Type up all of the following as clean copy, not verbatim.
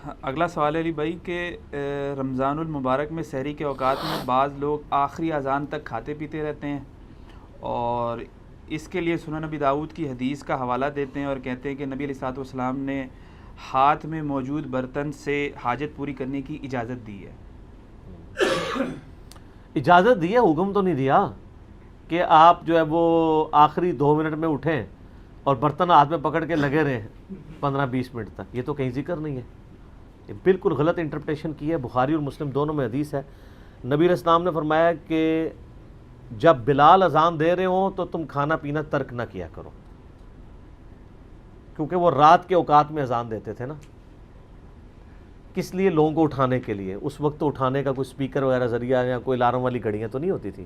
اگلا سوال ہے علی بھائی کہ رمضان المبارک میں سحری کے اوقات میں بعض لوگ آخری اذان تک کھاتے پیتے رہتے ہیں اور اس کے لیے سنن نبی داؤد کی حدیث کا حوالہ دیتے ہیں اور کہتے ہیں کہ نبی علیہ الصلوۃ والسلام نے ہاتھ میں موجود برتن سے حاجت پوری کرنے کی اجازت دی ہے۔ اجازت دی ہے، حکم تو نہیں دیا کہ آپ جو ہے وہ آخری 2 منٹ میں اٹھیں اور برتن ہاتھ میں پکڑ کے لگے رہیں 15-20 منٹ تک، یہ تو کہیں ذکر نہیں ہے، یہ بالکل غلط انٹرپریٹیشن کی ہے۔ بخاری اور مسلم دونوں میں حدیث ہے، نبی علیہ السلام نے فرمایا کہ جب بلال اذان دے رہے ہوں تو تم کھانا پینا ترک نہ کیا کرو، کیونکہ وہ رات کے اوقات میں اذان دیتے تھے نا، کس لیے؟ لوگوں کو اٹھانے کے لیے۔ اس وقت تو اٹھانے کا کوئی سپیکر وغیرہ ذریعہ یا کوئی الارم والی گھڑیاں تو نہیں ہوتی تھی۔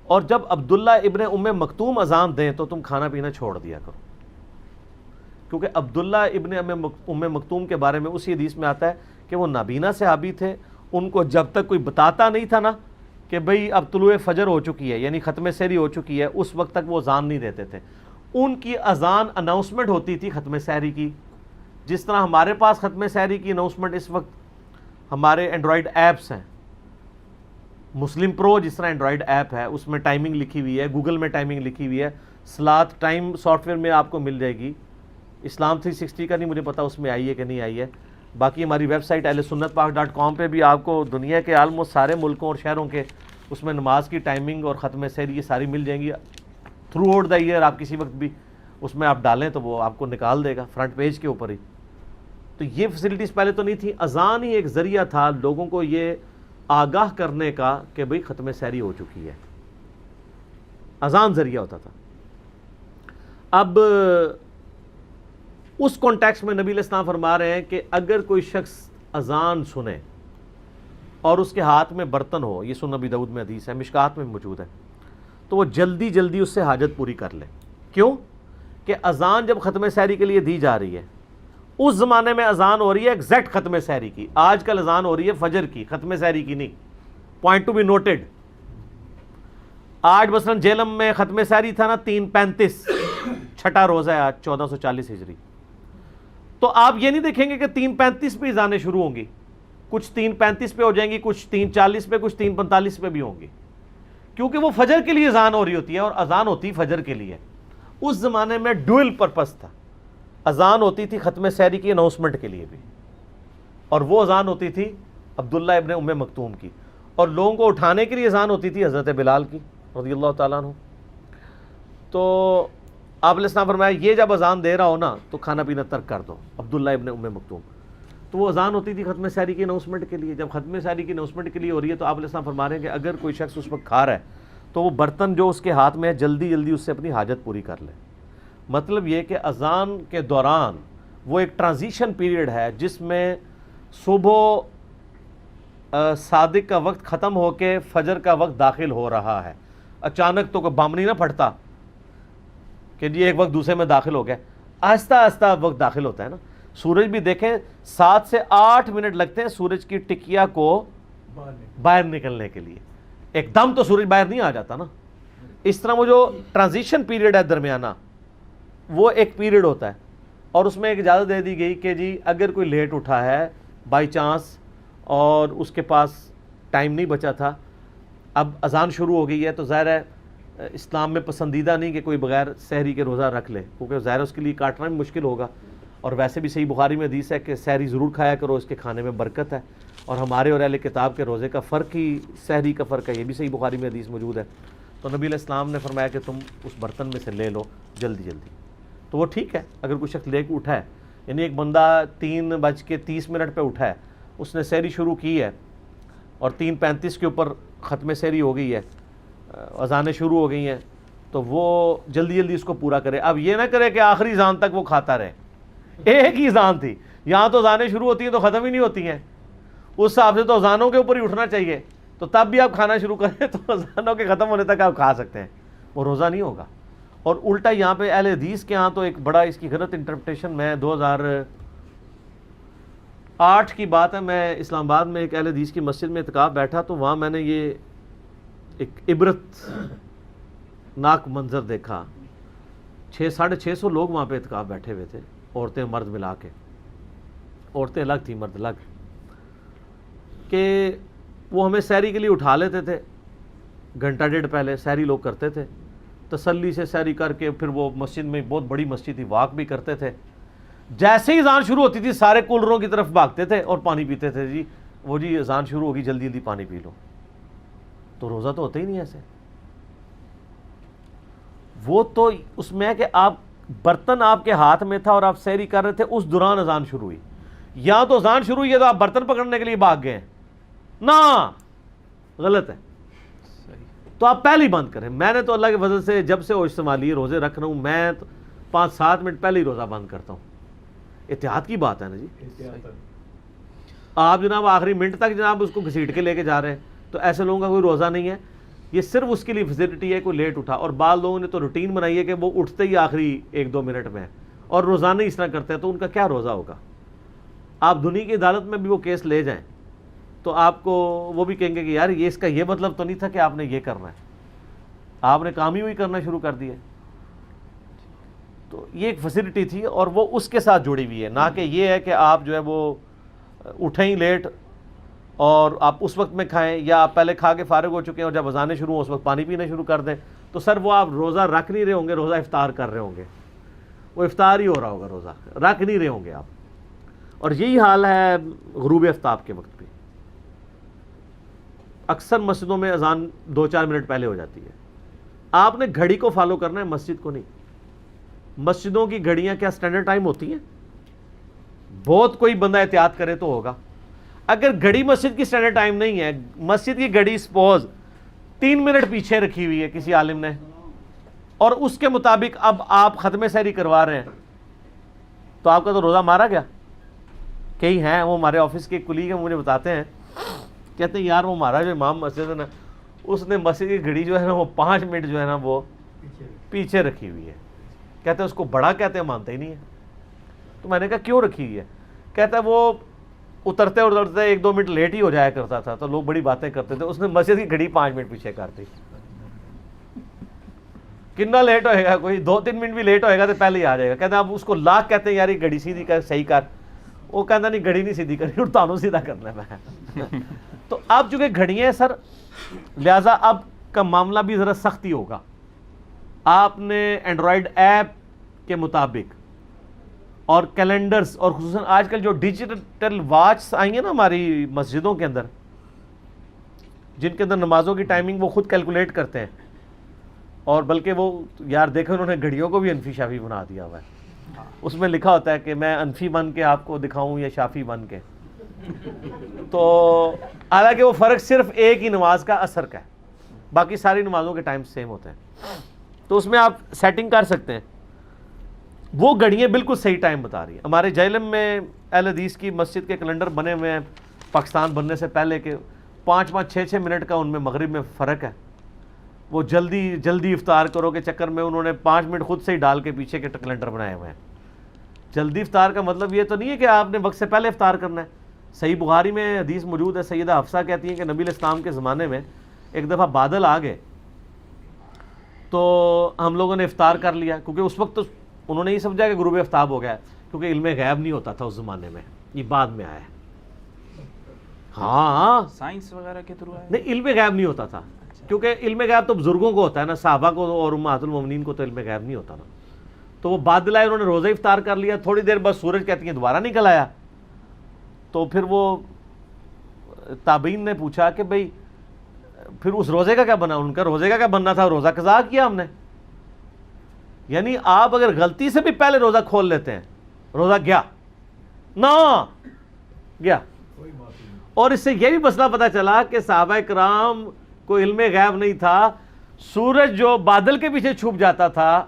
اور جب عبداللہ ابن ام مکتوم اذان دیں تو تم کھانا پینا چھوڑ دیا کرو، کیونکہ عبداللہ ابن ام مکتوم کے بارے میں اسی حدیث میں آتا ہے کہ وہ نابینا صحابی تھے، ان کو جب تک کوئی بتاتا نہیں تھا نا کہ بھئی اب طلوع فجر ہو چکی ہے، یعنی ختم سحری ہو چکی ہے، اس وقت تک وہ اذان نہیں دیتے تھے۔ ان کی اذان اناؤنسمنٹ ہوتی تھی ختم سحری کی، جس طرح ہمارے پاس ختم سحری کی اناؤنسمنٹ اس وقت ہمارے اینڈرائڈ ایپس ہیں، مسلم پرو جس طرح اینڈرائڈ ایپ ہے اس میں ٹائمنگ لکھی ہوئی ہے، گوگل میں ٹائمنگ لکھی ہوئی ہے، سلات ٹائم سافٹ ویئر میں آپ کو مل جائے گی۔ اسلام 360 کا نہیں مجھے پتا اس میں آئی ہے کہ نہیں آئی ہے، باقی ہماری ویب سائٹ ahlsunnatpak.com پہ بھی آپ کو دنیا کے آلموسٹ سارے ملکوں اور شہروں کے اس میں نماز کی ٹائمنگ اور ختم سحری یہ ساری مل جائیں گی تھرو آؤٹ دا ایئر۔ آپ کسی وقت بھی اس میں آپ ڈالیں تو وہ آپ کو نکال دے گا فرنٹ پیج کے اوپر ہی۔ تو یہ فیسلٹیز پہلے تو نہیں تھی، اذان ہی ایک ذریعہ تھا لوگوں کو یہ آگاہ کرنے کا کہ بھئی ختم سحری ہو چکی ہے، اذان ذریعہ ہوتا تھا۔ اب اس کانٹیکسٹ میں نبی علیہ السلام فرما رہے ہیں کہ اگر کوئی شخص اذان سنے اور اس کے ہاتھ میں برتن ہو، یہ سنن نبی داؤد میں حدیث ہے، مشکات میں موجود ہے، تو وہ جلدی جلدی اس سے حاجت پوری کر لے۔ کیوں؟ کہ اذان جب ختم سحری کے لیے دی جا رہی ہے، اس زمانے میں اذان ہو رہی ہے ایگزیکٹ ختم سحری کی، آج کل اذان ہو رہی ہے فجر کی، ختم سحری کی نہیں۔ پوائنٹ ٹو بی نوٹڈ، آج مثلا جیلم میں ختم سحری تھا نا 3:35، چھٹا روزہ ہے آج 1440 ہجری، تو آپ یہ نہیں دیکھیں گے کہ 3:35 پہ اذانیں شروع ہوں گی، کچھ 3:35 پہ ہو جائیں گی، کچھ 3:40 پہ، کچھ 3:45 پہ بھی ہوں گی، کیونکہ وہ فجر کے لیے اذان ہو رہی ہوتی ہے اور اذان ہوتی فجر کے لیے۔ اس زمانے میں ڈوئل پرپس تھا، اذان ہوتی تھی ختم سحری کی اناؤنسمنٹ کے لیے بھی، اور وہ اذان ہوتی تھی عبداللہ ابن ام مکتوم کی، اور لوگوں کو اٹھانے کے لیے اذان ہوتی تھی حضرت بلال کی رضی اللہ تعالیٰ عنہ۔ تو آپ علیہ السلام فرمایا یہ جب اذان دے رہا ہو نا تو کھانا پینا ترک کر دو، عبداللہ ابن ام مکتوم۔ تو وہ اذان ہوتی تھی ختم سحری کی اناؤنسمنٹ کے لیے، جب ختم سحری کی اناؤنسمنٹ کے لیے ہو رہی ہے تو آپ علیہ السلام فرما رہے ہیں کہ اگر کوئی شخص اس وقت کھا رہا ہے تو وہ برتن جو اس کے ہاتھ میں ہے جلدی جلدی اس سے اپنی حاجت پوری کر لے۔ مطلب یہ کہ اذان کے دوران وہ ایک ٹرانزیشن پیریڈ ہے جس میں صبح صادق کا وقت ختم ہو کے فجر کا وقت داخل ہو رہا ہے، اچانک تو کوئی بم نہیں نہ پھٹتا کہ جی ایک وقت دوسرے میں داخل ہو گیا، آہستہ آہستہ وقت داخل ہوتا ہے نا۔ سورج بھی دیکھیں 7 سے 8 منٹ لگتے ہیں سورج کی ٹکیا کو باہر نکلنے کے لیے، ایک دم تو سورج باہر نہیں آ جاتا نا۔ اس طرح وہ جو ٹرانزیشن پیریڈ ہے درمیانہ، وہ ایک پیریڈ ہوتا ہے، اور اس میں ایک اجازت دے دی گئی کہ جی اگر کوئی لیٹ اٹھا ہے بائی چانس اور اس کے پاس ٹائم نہیں بچا تھا، اب اذان شروع ہو گئی ہے، تو ظاہر ہے اسلام میں پسندیدہ نہیں کہ کوئی بغیر سحری کے روزہ رکھ لے، کیونکہ ظاہر اس کے لیے کاٹنا بھی مشکل ہوگا، اور ویسے بھی صحیح بخاری میں حدیث ہے کہ سحری ضرور کھایا کرو، اس کے کھانے میں برکت ہے، اور ہمارے اور اہل کتاب کے روزے کا فرق ہی سحری کا فرق ہے، یہ بھی صحیح بخاری میں حدیث موجود ہے۔ تو نبی علیہ السلام نے فرمایا کہ تم اس برتن میں سے لے لو جلدی جلدی، تو وہ ٹھیک ہے اگر کوئی شخص لے کے اٹھا ہے، یعنی ایک بندہ 3:30 پہ اٹھا ہے، اس نے سحری شروع کی ہے اور 3:35 کے اوپر ختم سحری ہو گئی ہے، اذانیں شروع ہو گئی ہیں، تو وہ جلدی جلدی اس کو پورا کرے۔ اب یہ نہ کرے کہ آخری اذان تک وہ کھاتا رہے، ایک ہی اذان تھی، یہاں تو اذانیں شروع ہوتی ہیں تو ختم ہی نہیں ہوتی ہیں، اس حساب سے تو اذانوں کے اوپر ہی اٹھنا چاہیے، تو تب بھی آپ کھانا شروع کریں تو اذانوں کے ختم ہونے تک آپ کھا سکتے ہیں، وہ روزہ نہیں ہوگا۔ اور الٹا یہاں پہ اہل حدیث کے ہاں تو ایک بڑا اس کی غلط انٹرپریٹیشن، میں 2008 کی بات ہے، میں اسلام آباد میں ایک اہل حدیث کی مسجد میں اعتکاف بیٹھا، تو وہاں میں نے یہ ایک عبرت ناک منظر دیکھا، 600-650 لوگ وہاں پہ اعتکاف بیٹھے ہوئے تھے، عورتیں مرد ملا کے، عورتیں الگ تھیں مرد الگ, کہ وہ ہمیں سحری کے لیے اٹھا لیتے تھے گھنٹہ ڈیڑھ پہلے, سحری لوگ کرتے تھے, تسلی سے سحری کر کے پھر وہ مسجد میں, بہت بڑی مسجد تھی, واک بھی کرتے تھے. جیسے ہی اذان شروع ہوتی تھی سارے کولروں کی طرف بھاگتے تھے اور پانی پیتے تھے, جی وہ جی اذان شروع ہوگی جلدی جلدی پانی پی لو. تو روزہ تو ہوتا ہی نہیں ایسے. وہ تو اس میں ہے کہ آپ برتن آپ کے ہاتھ میں تھا اور آپ سحری کر رہے تھے, اس دوران اذان شروع ہوئی, یا تو اذان شروع ہوئی ہے تو آپ برتن پکڑنے کے لیے بھاگ گئے, نہ غلط ہے. تو آپ پہلے ہی بند کریں. میں نے تو اللہ کے فضل سے جب سے ہوش سنبھالی روزے رکھ رہا ہوں, میں تو 5-7 منٹ پہلے ہی روزہ بند کرتا ہوں. احتیاط کی بات ہے نا جی. آپ جناب آخری منٹ تک جناب اس کو گھسیٹ کے لے کے جا رہے ہیں, تو ایسے لوگوں کا کوئی روزہ نہیں ہے. یہ صرف اس کے لیے فیسلٹی ہے کوئی لیٹ اٹھا, اور بعض لوگوں نے تو روٹین بنائی ہے کہ وہ اٹھتے ہی آخری 1-2 منٹ میں, اور روزانہ اس طرح کرتے ہیں, تو ان کا کیا روزہ ہوگا. آپ دنیا کی عدالت میں بھی وہ کیس لے جائیں تو آپ کو وہ بھی کہیں گے کہ یار یہ اس کا یہ مطلب تو نہیں تھا کہ آپ نے یہ کرنا ہے, آپ نے کام ہی وہی کرنا شروع کر دیا. تو یہ ایک فیسلٹی تھی اور وہ اس کے ساتھ جڑی ہوئی ہے, نہ کہ یہ ہے کہ آپ جو ہے وہ اٹھیں ہی لیٹ اور آپ اس وقت میں کھائیں, یا آپ پہلے کھا کے فارغ ہو چکے ہیں اور جب اذانیں شروع ہوں اس وقت پانی پینا شروع کر دیں. تو سر وہ آپ روزہ رکھ نہیں رہے ہوں گے, روزہ افطار کر رہے ہوں گے, وہ افطار ہی ہو رہا ہوگا, روزہ رکھ نہیں رہے ہوں گے آپ. اور یہی حال ہے غروب آفتاب کے وقت بھی. اکثر مسجدوں میں اذان 2-4 منٹ پہلے ہو جاتی ہے. آپ نے گھڑی کو فالو کرنا ہے, مسجد کو نہیں. مسجدوں کی گھڑیاں کیا سٹینڈرڈ ٹائم ہوتی ہیں؟ بہت کوئی بندہ احتیاط کرے تو ہوگا. اگر گھڑی مسجد کی سٹینڈرڈ ٹائم نہیں ہے, مسجد کی گھڑی سپوز 3 منٹ پیچھے رکھی ہوئی ہے کسی عالم نے, اور اس کے مطابق اب آپ ختم سحری کروا رہے ہیں, تو آپ کا تو روزہ مارا گیا. کئی ہیں, وہ ہمارے آفس کے کلیگ ہیں, مجھے بتاتے ہیں, کہتے ہیں یار وہ ہمارا جو امام مسجد ہے نا, اس نے مسجد کی گھڑی جو ہے نا وہ 5 منٹ جو ہے نا وہ پیچھے رکھی ہوئی ہے. کہتے ہیں اس کو بڑا کہتے ہیں, مانتے ہی نہیں ہے. تو میں نے کہا کیوں رکھی ہوئی ہے؟ کہتا ہے وہ اترتے 1-2 منٹ لیٹ ہی ہو جایا کرتا تھا, تو لوگ بڑی باتیں کرتے تھے, اس نے مسجد کی گھڑی 5 منٹ پیچھے کر دی. کتنا لیٹ ہوئے گا, کوئی 2-3 منٹ بھی لیٹ ہوئے گا تو پہلے ہی آ جائے گا. کہتے ہیں آپ اس کو لاکھ کہتے ہیں یار یہ گھڑی سیدھی کر, صحیح کر. وہ کہتا نہیں گھڑی نہیں سیدھی کرنی, اڑتانوں سیدھا کرنا ہے میں. تو اب چونکہ گھڑیاں ہیں سر, لہٰذا اب کا معاملہ بھی ذرا سختی ہوگا. آپ نے اینڈرائڈ ایپ کے مطابق اور کیلنڈرز, اور خصوصاً آج کل جو ڈیجیٹل واچ آئی ہیں نا ہماری مسجدوں کے اندر, جن کے اندر نمازوں کی ٹائمنگ وہ خود کیلکولیٹ کرتے ہیں, اور بلکہ وہ یار دیکھیں انہوں نے گھڑیوں کو بھی انفی شافی بنا دیا ہوا ہے. اس میں لکھا ہوتا ہے کہ میں انفی بن کے آپ کو دکھاؤں یا شافی بن کے. تو حالانکہ وہ فرق صرف ایک ہی نماز کا اثر کا ہے, باقی ساری نمازوں کے ٹائم سیم ہوتے ہیں. تو اس میں آپ سیٹنگ کر سکتے ہیں. وہ گھڑیاں بالکل صحیح ٹائم بتا رہی ہیں. ہمارے جہلم میں اہل حدیث کی مسجد کے کیلنڈر بنے ہوئے ہیں پاکستان بننے سے پہلے کے, 5-5, 6-6 منٹ کا ان میں مغرب میں فرق ہے. وہ جلدی جلدی افطار کرو کے چکر میں انہوں نے 5 منٹ خود سے ہی ڈال کے پیچھے کے کیلنڈر بنائے ہوئے ہیں. جلدی افطار کا مطلب یہ تو نہیں ہے کہ آپ نے وقت سے پہلے افطار کرنا ہے. صحیح بخاری میں حدیث موجود ہے, سیدہ حفصہ کہتی ہیں کہ نبی علیہ السلام کے زمانے میں ایک دفعہ بادل آ گئے تو ہم لوگوں نے افطار کر لیا, کیونکہ اس وقت تو انہوں نے یہ سمجھا کہ غروب آفتاب ہو گیا, کیونکہ علم غیب نہیں ہوتا تھا اس زمانے میں, یہ بعد میں آیا ہے. ہاں سائنس وغیرہ کے تھرو ہے نہیں, علم غیب نہیں ہوتا تھا, کیونکہ علم غیب تو بزرگوں کو ہوتا ہے نا, صحابہ کو اور امہات المومنین کو تو علم غیب نہیں ہوتا نا. تو وہ بادل آئے, انہوں نے روزہ افطار کر لیا, تھوڑی دیر بعد سورج کہتی ہیں دوبارہ نکل آیا. تو پھر وہ تابعین نے پوچھا کہ بھئی پھر اس روزے کا کیا بنا؟ ان کا روزے کا کیا بننا تھا, روزہ قضا کیا ہم نے. یعنی آپ اگر غلطی سے بھی پہلے روزہ کھول لیتے ہیں, روزہ گیا نہ گیا. اور اس سے یہ بھی مسئلہ پتہ چلا کہ صحابہ کرام کو علم غیب نہیں تھا. سورج جو بادل کے پیچھے چھپ جاتا تھا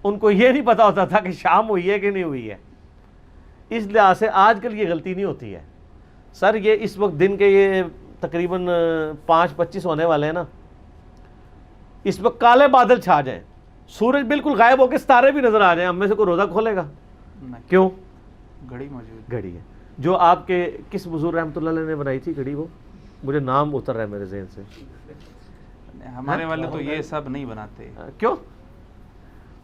ان کو یہ نہیں پتا ہوتا تھا کہ شام ہوئی ہے کہ نہیں ہوئی ہے. اس لحاظ سے آج کل یہ غلطی نہیں ہوتی ہے. سر یہ اس وقت دن کے یہ تقریباً 5:25 ہونے والے ہیں نا, اس وقت کالے بادل چھا جائیں, سورج بالکل غائب ہو کے ستارے بھی نظر آ جائیں, ہم میں سے کوئی روزہ کھولے گا؟ کیوں؟ گھڑی موجود, گھڑی ہے جو آپ کے کس بزرگ رحمۃ اللہ علیہ نے بنائی تھی گھڑی, وہ مجھے نام اتر رہا ہے میرے ذہن سے. ہمارے والے تو یہ سب نہیں بناتے. کیوں؟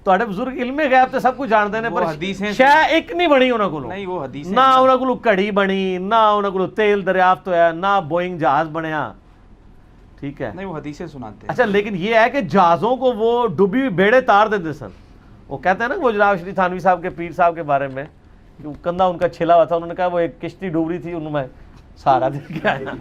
ਤੁਹਾਡੇ ਬਜ਼ੁਰਗ ਇਲਮੇ ਗੈਬ ਤੇ ਸਭ ਕੁਝ ਜਾਣਦੇ ਨੇ, ਪਰ ਸ਼ੈ ਇੱਕ ਨਹੀਂ ਬਣੀ ਉਹਨਾਂ ਕੋਲੋਂ। ਨਹੀਂ ਉਹ ਹਦੀਸ ਨਾ ਉਹਨਾਂ ਕੋਲੋਂ ਘੜੀ ਬਣੀ, ਨਾ ਉਹਨਾਂ ਕੋਲੋਂ ਤੇਲ ਦਰਿਆਫਤ ਹੋਇਆ, ਨਾ بوئنگ جہاز بنیا، ٹھیک ہے؟ نہیں وہ حدیثیں سناتے ہیں۔ اچھا لیکن یہ ہے کہ جہازوں کو وہ ڈوبی ہوئی بیڑے تار دیتے سن، وہ کہتے ہیں نا وہ جناب شریف تھانوی صاحب کے پیر صاحب کے بارے میں کہ کندھا ان کا چھلا ہوا تھا، انہوں نے کہا وہ ایک کشتی ڈوب رہی تھی، انہوں میں سہارا دے کے آیا،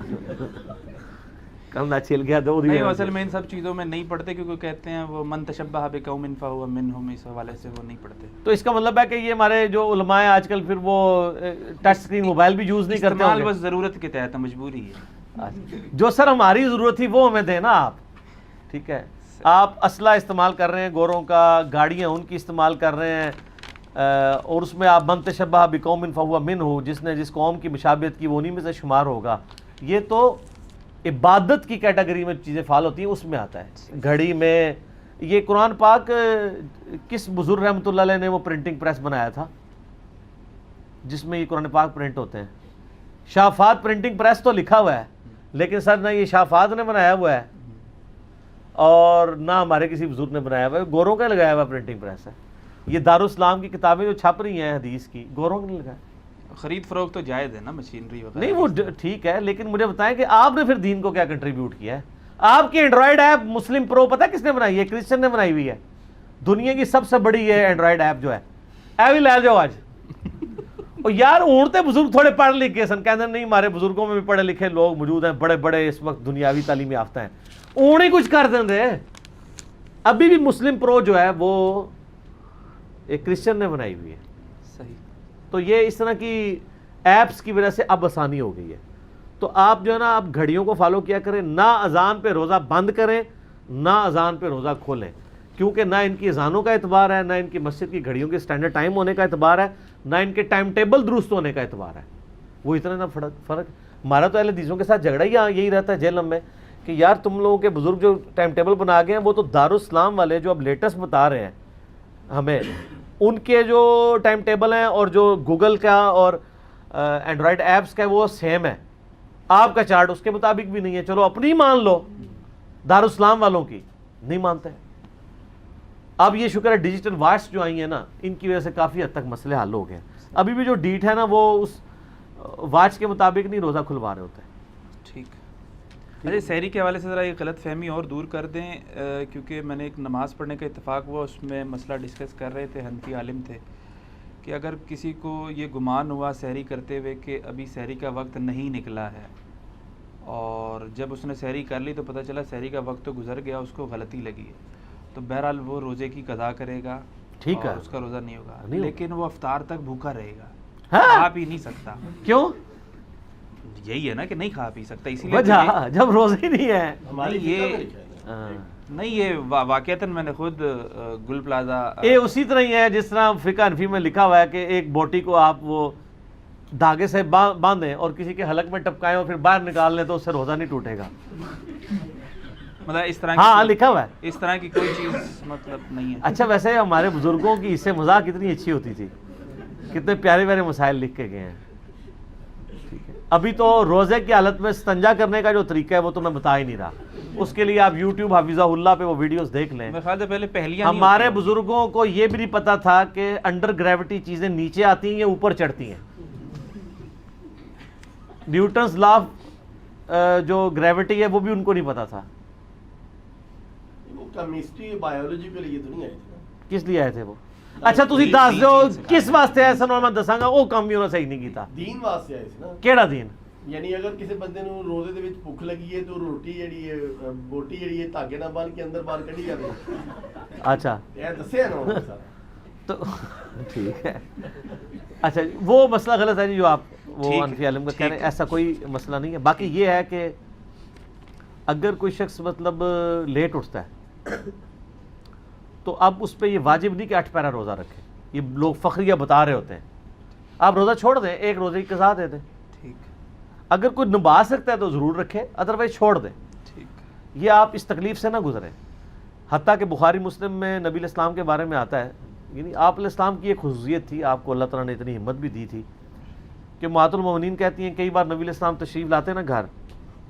کندھا چھل گیا تو نہیں اصل میں ان سب چیزوں میں نہیں پڑھتے، کیونکہ کہتے ہیں وہ من تشبہ بقوم فہو منہم، اس حوالے سے وہ نہیں پڑھتے۔ تو اس کا مطلب ہے کہ یہ ہمارے جو علماء ہیں آج کل پھر وہ ٹچ اسکرین موبائل بھی یوز نہیں کرتے استعمال بس ضرورت کے تحت مجبوری ہے۔ جو سر ہماری ضرورت تھی وہ ہمیں دینا آپ، ٹھیک ہے؟ آپ اسلحہ استعمال کر رہے ہیں گوروں کا، گاڑیاں ان کی استعمال کر رہے ہیں، اور اس میں آپ من تشبہ بقوم فہو منہ، جس نے جس قوم کی مشابہت کی وہ انہی میں سے شمار ہوگا۔ یہ تو عبادت کی کیٹیگری میں چیزیں فعال ہوتی ہیں، اس میں آتا ہے۔ گھڑی میں یہ قرآن پاک کس بزرگ رحمۃ اللہ علیہ نے وہ پرنٹنگ پریس بنایا تھا جس میں یہ قرآن پاک پرنٹ ہوتے ہیں؟ شافات پرنٹنگ پریس تو لکھا ہوا ہے، لیکن سر نہ یہ شافات نے بنایا ہوا ہے اور نہ ہمارے کسی بزرگ نے بنایا ہوا ہے، گوروں کا لگایا ہوا پرنٹنگ پریس ہے۔ یہ دارالاسلام کی کتابیں جو چھپ رہی ہیں حدیث کی، گوروں نے لگایا۔ خرید فروخت تو جائز ہے نا مشینری وغیرہ؟ نہیں وہ ٹھیک ہے، لیکن مجھے بتائیں کہ آپ نے پھر دین کو کیا کنٹریبیوٹ کیا ہے؟ آپ کی اینڈرائڈ ایپ مسلم پرو پتہ کس نے بنائی ہے؟ کرسچن نے بنائی ہوئی ہے، دنیا کی سب سے بڑی ہے اینڈرائڈ ایپ جو ہے، اے بھی لے جاؤ آج۔ اور یار اونٹتے بزرگ تھوڑے پڑھ لکھ کے سن، کہتے ہیں نہیں ہمارے بزرگوں میں بھی پڑھے لکھے لوگ موجود ہیں، بڑے بڑے اس وقت دنیاوی تعلیم یافتہ ہیں، اون ہی کچھ کر دیں دے۔ ابھی بھی مسلم پرو جو ہے وہ ایک کرسچن نے بنائی ہوئی ہے۔ صحیح۔ تو یہ اس طرح کی ایپس کی وجہ سے اب آسانی ہو گئی ہے۔ تو آپ جو ہے نا اب گھڑیوں کو فالو کیا کریں، نہ اذان پہ روزہ بند کریں، نہ اذان پہ روزہ کھولیں، کیونکہ نہ ان کی اذانوں کا اعتبار ہے، نہ ان کی مسجد کی گھڑیوں کے سٹینڈرڈ ٹائم ہونے کا اعتبار ہے، نہ ان کے ٹائم ٹیبل درست ہونے کا اعتبار ہے۔ وہ اتنا نہ فرق ہمارا تو اہل حدیثوں کے ساتھ جھگڑا ہی یہی رہتا ہے جیل میں کہ یار تم لوگوں کے بزرگ جو ٹائم ٹیبل بنا گئے ہیں، وہ تو دارالاسلام والے جو اب لیٹسٹ بتا رہے ہیں ہمیں، ان کے جو ٹائم ٹیبل ہیں اور جو گوگل کا اور اینڈرائڈ ایپس کا وہ سیم ہے، آپ کا چارٹ اس کے مطابق بھی نہیں ہے۔ چلو اپنی مان لو، دارالاسلام والوں کی نہیں مانتے۔ اب یہ شکر ہے ڈیجیٹل واچ جو آئی ہیں نا، ان کی وجہ سے کافی حد تک مسئلے حل ہو گئے۔ ابھی بھی جو ڈیٹ ہے نا وہ اس واچ کے مطابق نہیں روزہ کھلوا رہے ہوتے۔ ٹھیک۔ اچھا سحری کے حوالے سے ذرا یہ غلط فہمی اور دور کر دیں، کیونکہ میں نے ایک نماز پڑھنے کا اتفاق ہوا، اس میں مسئلہ ڈسکس کر رہے تھے، حنفی عالم تھے، کہ اگر کسی کو یہ گمان ہوا سحری کرتے ہوئے کہ ابھی سحری کا وقت نہیں نکلا ہے، اور جب اس نے سحری کر لی تو پتہ چلا سحری کا وقت تو گزر گیا، اس کو غلطی لگی ہے، تو بہرحال وہ روزے کی قضا کرے گا، ٹھیک ہے، اس کا روزہ نہیں ہوگا، لیکن وہ افطار تک بھوکا رہے گا، ہاں کھا پی نہیں سکتا۔ کیوں؟ یہی ہے نا کہ نہیں کھا پی سکتا، اسی وجہ جب روزے ہی نہیں ہے۔ نہیں یہ واقعتاً میں نے خود گل پلازا یہ اسی طرح ہی ہے جس طرح فقہ حنفی میں لکھا ہوا ہے کہ ایک بوٹی کو آپ وہ دھاگے سے باندھیں اور کسی کے حلق میں ٹپکائیں اور پھر باہر نکال لیں تو اس سے روزہ نہیں ٹوٹے گا۔ مطلب اس طرح ہاں لکھا ہوا ہے، اس طرح کی کوئی چیز مطلب نہیں ہے۔ اچھا ویسے ہمارے بزرگوں کی اس سے مزاح کتنی اچھی ہوتی تھی، کتنے پیارے پیارے مسائل لکھ کے گئے ہیں۔ ابھی تو روزے کی حالت میں استنجا کرنے کا جو طریقہ ہے وہ تو میں بتا ہی نہیں رہا، اس کے لیے آپ یوٹیوب حفیظہ اللہ پہ وہ ویڈیوز دیکھ لیں۔ میرے خیال سے پہلے پہلیاں ہمارے بزرگوں کو یہ بھی نہیں پتا تھا کہ انڈر گریوٹی چیزیں نیچے آتی ہیں یا اوپر چڑھتی ہیں۔ نیوٹنز لا جو گریوٹی ہے وہ بھی ان کو نہیں پتا تھا۔ کیمسٹری بایولوجی کے لیے تو نہیں آئے تھے۔ کس لیے آئے تھے وہ؟ اچھا تسی دس دو کس واسطے آئے سن اور میں دساں گا وہ کام بھی انہوں صحیح نہیں کیتا۔ دین واسطے آئے سی نا۔ کیڑا دین؟ یعنی اگر کسی بندے نو روزے دے وچ بھوک لگی ہے تو روٹی جڑی ہے بوٹی جڑی ہے دھاگے نال بن کے اندر باہر کڈی جاوے۔ اچھا یہ دسیا نا سارا تو ٹھیک ہے۔ اچھا وہ مسئلہ غلط ہے جی جو آپ وہ حنفی عالم کا کہہ رہے ہیں، ایسا کوئی مسئلہ نہیں ہے۔ باقی یہ ہے کہ اگر کوئی شخص مطلب لیٹ اٹھتا ہے تو اب اس پہ یہ واجب نہیں کہ 8 پیرا روزہ رکھے، یہ لوگ فخریہ بتا رہے ہوتے ہیں۔ آپ روزہ چھوڑ دیں، ایک روزے کی قضا دے دیں، اگر کوئی نبھا سکتا ہے تو ضرور رکھے، ادروائز چھوڑ دیں۔ یہ آپ اس تکلیف سے نہ گزریں۔ حتیٰ کہ بخاری مسلم میں نبی علیہ السلام کے بارے میں آتا ہے، یعنی آپ علیہ السلام کی ایک خصوصیت تھی، آپ کو اللہ تعالیٰ نے اتنی ہمت بھی دی تھی کہ امہات المومنین کہتی ہیں کئی بار نبی علیہ السلام تشریف لاتے نا گھر،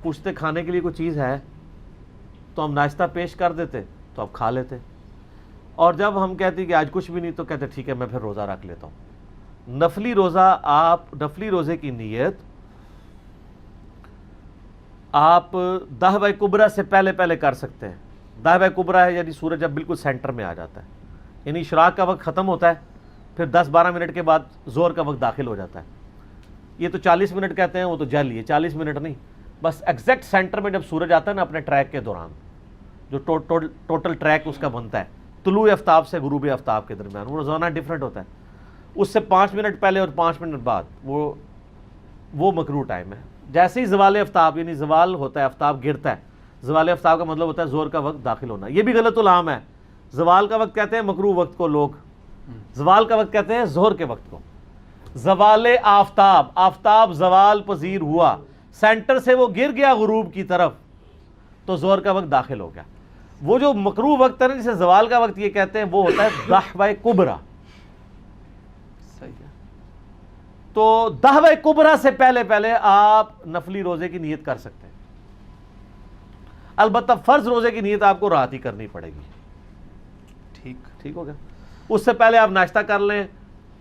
پوچھتے کھانے کے لیے کوئی چیز ہے تو ہم ناشتہ پیش کر دیتے تو آپ کھا لیتے، اور جب ہم کہتے ہیں کہ آج کچھ بھی نہیں تو کہتے ہیں ٹھیک ہے میں پھر روزہ رکھ لیتا ہوں. نفلی روزہ آپ نفلی روزے کی نیت آپ دہوہ کبریٰ سے پہلے پہلے کر سکتے ہیں. دہوہ کبریٰ ہے یعنی سورج جب بالکل سینٹر میں آ جاتا ہے, یعنی اشراق کا وقت ختم ہوتا ہے, پھر 10-12 منٹ کے بعد ظہر کا وقت داخل ہو جاتا ہے. یہ تو 40 منٹ کہتے ہیں, وہ تو جل یہ 40 منٹ نہیں, بس ایگزیکٹ سینٹر میں جب سورج آتا ہے نا اپنے ٹریک کے دوران, جو ٹوٹل ٹریک اس کا بنتا ہے طلوع آفتاب سے غروب آفتاب کے درمیان, وہ روزانہ ڈیفرنٹ ہوتا ہے. اس سے 5 منٹ پہلے اور 5 منٹ بعد وہ مکروہ ٹائم ہے. جیسے ہی زوال آفتاب یعنی زوال ہوتا ہے, آفتاب گرتا ہے, زوال آفتاب کا مطلب ہوتا ہے ظہر کا وقت داخل ہونا. یہ بھی غلط العام ہے, زوال کا وقت کہتے ہیں مکروہ وقت کو لوگ, زوال کا وقت کہتے ہیں ظہر کے وقت کو. زوال آفتاب, آفتاب زوال پذیر ہوا, سینٹر سے وہ گر گیا غروب کی طرف, تو ظہر کا وقت داخل ہو گیا. وہ جو مکروہ وقت ہے نا جسے زوال کا وقت یہ کہتے ہیں, وہ ہوتا ہے دہوہ کبریٰ. صحیح ہے. تو دہوہ کبریٰ سے پہلے پہلے آپ نفلی روزے کی نیت کر سکتے ہیں. البتہ فرض روزے کی نیت آپ کو رات ہی کرنی پڑے گی. ٹھیک ہو گیا. اس سے پہلے آپ ناشتہ کر لیں,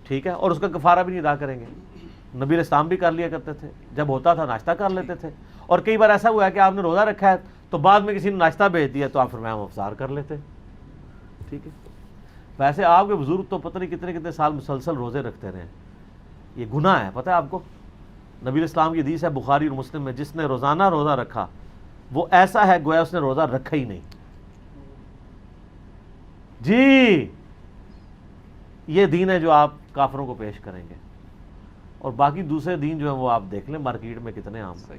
ٹھیک ہے, اور اس کا کفارہ بھی نہیں ادا کریں گے. نبی علیہ السلام بھی کر لیا کرتے تھے, جب ہوتا تھا ناشتہ کر لیتے تھے. اور کئی بار ایسا ہوا ہے کہ آپ نے روزہ رکھا ہے تو بعد میں کسی نے ناشتہ بھیج دیا تو آپ فرمایا ہم افطار کر لیتے. ٹھیک ہے. ویسے آپ کے بزرگ تو پتہ نہیں کتنے کتنے سال مسلسل روزے رکھتے رہے. یہ گناہ ہے, پتہ ہے آپ کو. نبی علیہ السلام کی حدیث ہے بخاری اور مسلم میں, جس نے روزانہ روزہ رکھا وہ ایسا ہے گویا اس نے روزہ رکھا ہی نہیں. جی یہ دین ہے جو آپ کافروں کو پیش کریں گے, اور باقی دوسرے دین جو ہیں وہ آپ دیکھ لیں مارکیٹ میں کتنے عام ہیں.